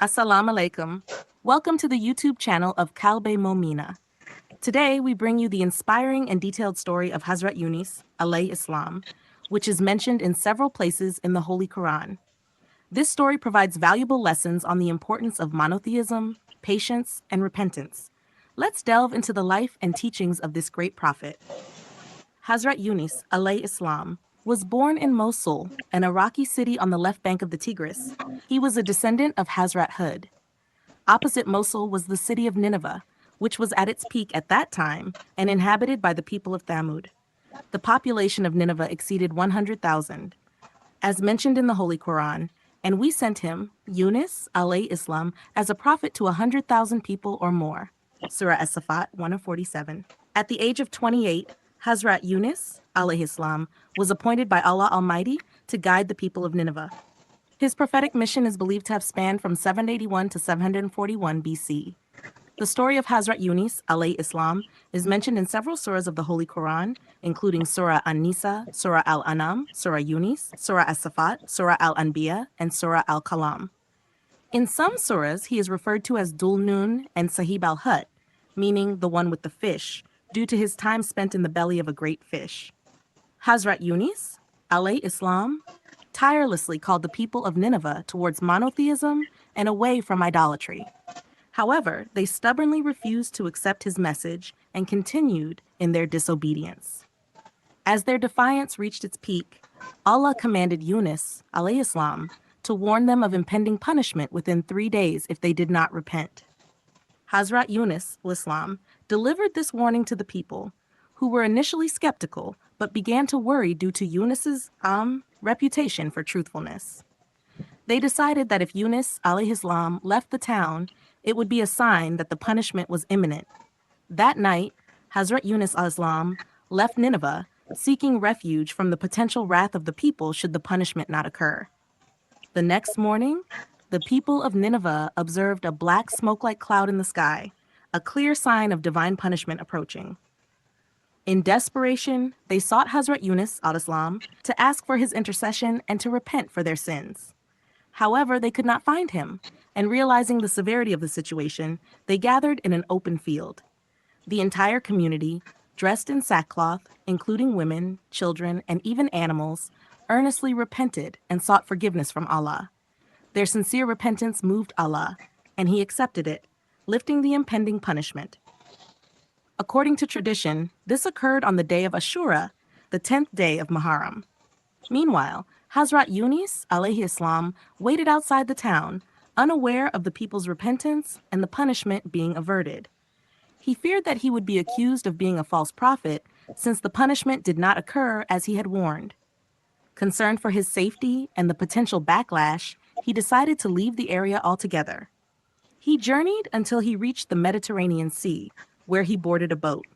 Assalamu alaikum. Welcome to the YouTube channel of Qalb Momina. Today we bring you the inspiring and detailed story of Hazrat Yunus, alayhi Islam, which is mentioned in several places in the Holy Quran. This story provides valuable lessons on the importance of monotheism, patience, and repentance. Let's delve into the life and teachings of this great prophet. Hazrat Yunus, alayhi Islam, was born in Mosul, an Iraqi city on the left bank of the Tigris. He was a descendant of Hazrat Hud. Opposite Mosul was the city of Nineveh, which was at its peak at that time and inhabited by the people of Thamud. The population of Nineveh exceeded 100,000. As mentioned in the Holy Quran, and we sent him, Yunus, alayhi Islam, as a prophet to 100,000 people or more. Surah As-Safat 147. At the age of 28, Hazrat Yunus, alayhi Islam, was appointed by Allah Almighty to guide the people of Nineveh. His prophetic mission is believed to have spanned from 781 to 741 BC. The story of Hazrat Yunus, alayhi Islam, is mentioned in several surahs of the Holy Quran, including Surah An-Nisa, Surah Al-An'am, Surah Yunus, Surah As-Safat, Surah Al-Anbiya, and Surah Al-Kalam. In some surahs, he is referred to as Dhul Nun and Sahib al-Hut, meaning the one with the fish, due to his time spent in the belly of a great fish. Hazrat Yunus, alayhi Islam, tirelessly called the people of Nineveh towards monotheism and away from idolatry. However, they stubbornly refused to accept his message and continued in their disobedience. As their defiance reached its peak, Allah commanded Yunus, alayhi Islam, to warn them of impending punishment within 3 days if they did not repent. Hazrat Yunus, Islam, delivered this warning to the people, who were initially skeptical but began to worry due to Yunus's reputation for truthfulness. They decided that if Yunus, alayhi Islam, left the town, it would be a sign that the punishment was imminent. That night, Hazrat Yunus al-Islam left Nineveh, seeking refuge from the potential wrath of the people should the punishment not occur. The next morning, the people of Nineveh observed a black smoke-like cloud in the sky, a clear sign of divine punishment approaching. In desperation, they sought Hazrat Yunus al-Islam to ask for his intercession and to repent for their sins. However, they could not find him, and realizing the severity of the situation, they gathered in an open field. The entire community, dressed in sackcloth, including women, children, and even animals, earnestly repented and sought forgiveness from Allah. Their sincere repentance moved Allah, and He accepted it, lifting the impending punishment. According to tradition, this occurred on the day of Ashura, the 10th day of Muharram. Meanwhile, Hazrat Yunus, alayhi Islam, waited outside the town, unaware of the people's repentance and the punishment being averted. He feared that he would be accused of being a false prophet, since the punishment did not occur as he had warned. Concerned for his safety and the potential backlash, he decided to leave the area altogether. He journeyed until he reached the Mediterranean Sea, where he boarded a boat.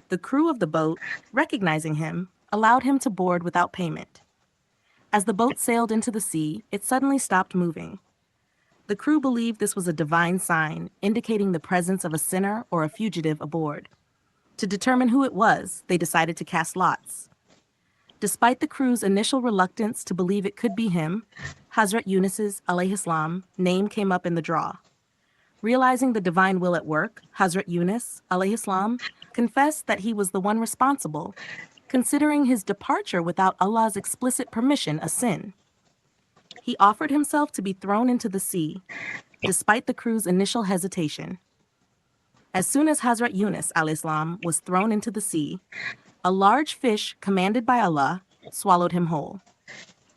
The crew of the boat, recognizing him, allowed him to board without payment. As the boat sailed into the sea, it suddenly stopped moving. The crew believed this was a divine sign, indicating the presence of a sinner or a fugitive aboard. To determine who it was, they decided to cast lots. Despite the crew's initial reluctance to believe it could be him, Hazrat Yunus's alayhi Islam name came up in the draw. Realizing the divine will at work, Hazrat Yunus, alayhi Islam, confessed that he was the one responsible, considering his departure without Allah's explicit permission a sin. He offered himself to be thrown into the sea, despite the crew's initial hesitation. As soon as Hazrat Yunus alayhi Islam was thrown into the sea, a large fish commanded by Allah swallowed him whole.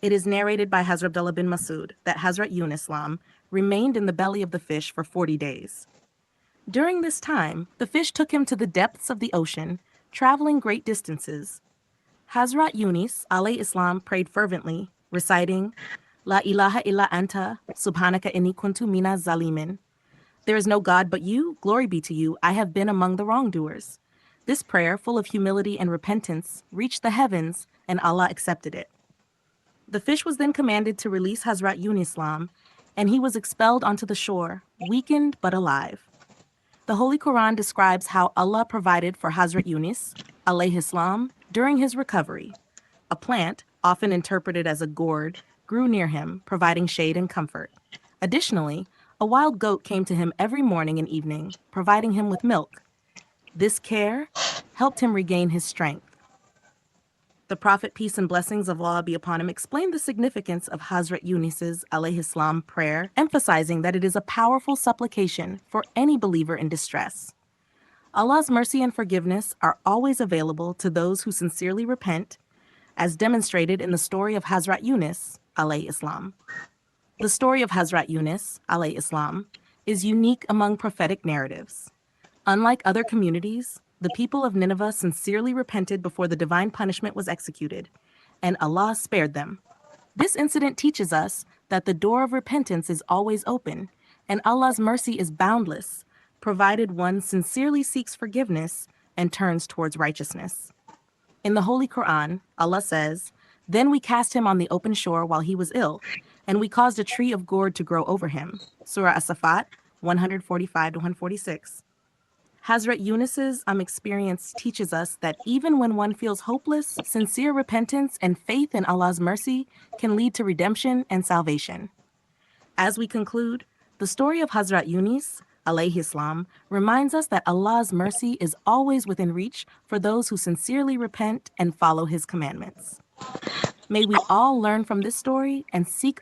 It is narrated by Hazrat Abdullah bin Masud that Hazrat Yunus Islam remained in the belly of the fish for 40 days. During this time, the fish took him to the depths of the ocean, traveling great distances. Hazrat Yunus alayhi Islam prayed fervently, reciting, La ilaha illa anta, subhanaka inni kuntu mina zalimin. There is no God but you, glory be to you, I have been among the wrongdoers. This prayer, full of humility and repentance, reached the heavens, and Allah accepted it. The fish was then commanded to release Hazrat Yunus Islam, and he was expelled onto the shore, weakened but alive. The Holy Quran describes how Allah provided for Hazrat Yunus, alayhi Islam, during his recovery. A plant, often interpreted as a gourd, grew near him, providing shade and comfort. Additionally, A wild goat came to him every morning and evening, providing him with milk. This care helped him regain his strength. The Prophet, peace and blessings of Allah be upon him, explained the significance of Hazrat Yunus's alayhi salam prayer, emphasizing that it is a powerful supplication for any believer in distress. Allah's mercy and forgiveness are always available to those who sincerely repent, as demonstrated in the story of Hazrat Yunus alayhi salam. The story of Hazrat Yunus alayhi salam is unique among prophetic narratives. Unlike other communities, the people of Nineveh sincerely repented before the divine punishment was executed, and Allah spared them. This incident teaches us that the door of repentance is always open, and Allah's mercy is boundless, provided one sincerely seeks forgiveness and turns towards righteousness. In the Holy Quran, Allah says, "Then we cast him on the open shore while he was ill, and we caused a tree of gourd to grow over him." Surah As-Safat 145-146. Hazrat Yunus's experience teaches us that even when one feels hopeless, sincere repentance and faith in Allah's mercy can lead to redemption and salvation. As we conclude, the story of Hazrat Yunus alayhi salam reminds us that Allah's mercy is always within reach for those who sincerely repent and follow His commandments. May we all learn from this story and seek